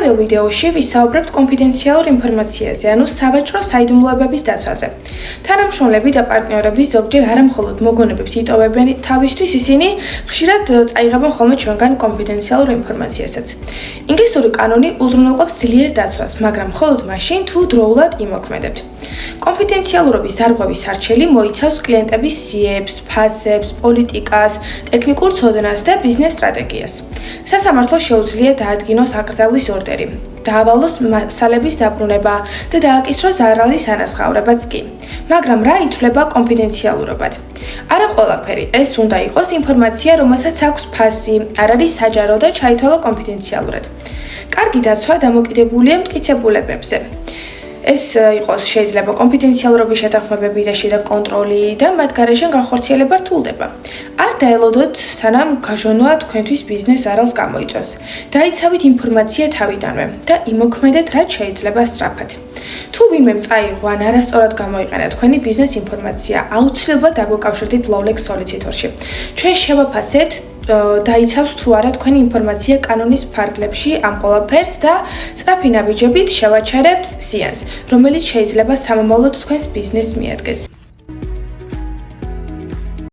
შემდგომ ვიდეოში ვისაუბრებთ კონფიდენციალურ ინფორმაციაზე, ანუ სავაჭრო საიდუმლოებების დაცვაზე. თანამშრომლები და პარტნიორები ზოგჯერ არა მხოლოდ მოგონებებს იტოვებენ თავისთვის, ისინი ხშირად წაიღებენ ხოლმე ჩვენგან კონფიდენციალურ ინფორმაციასაც. ინგლისური კანონი უზრუნველყოფს ძლიერ დაცვას, მაგრამ მხოლოდ მაშინ, თუ დროულად იმოქმედებთ. კონფიდენციალურობის დარღვევის არჩევი მოიცავს კლიენტების სიებს, ფასებს, პოლიტიკას, ტექნიკურ ცოდნას და ბიზნეს სტრატეგიას. სასამართლოს შეუძლია დაადგინოს აკრძალვის ორდერი, დაავალოს მასალების დაბრუნება და დააკისროს ზარალის ანაზღაურებაც კი. მაგრამ რა ითვლება კონფიდენციალურობად? არა ყველაფერი, ეს უნდა იყოს ინფორმაცია, რომელსაც აქვს ფასი, არ არის საჯარო და ჩაითვალა კონფიდენციალურად. კარგი დაცვა დამოკიდებულია მტკიცებულებებზე. ეს იყოს შეიძლება კონფიდენციალურობის შეთანხმებები და შიდა კონტროლი და მათ გარეშე განხორციელება რთულდება. არ დაელოდოთ, სანამ გაჟონვა თქვენთვის ბიზნეს ზარალს გამოიწვევს. დაიცავით ინფორმაცია თავიდანვე და იმოქმედეთ, რაც შეიძლება სწრაფად. თუ ვინმე წაიღო ან არასწორად გამოიყენა თქვენი ბიზნეს ინფორმაცია, აუცილებლად დაგვეკავშირდით Lowlex Solicitor-ში. ჩვენ შევაფასებთ დაიცავს თუ არა თქვენი ინფორმაცია კანონის ფარგლებში ამ ყველაფერს და სწრაფი ნაბიჯებით შევაჩერებთ სიანს, რომელიც შეიძლება სამომავლოდ თქვენს ბიზნესს მიადგეს.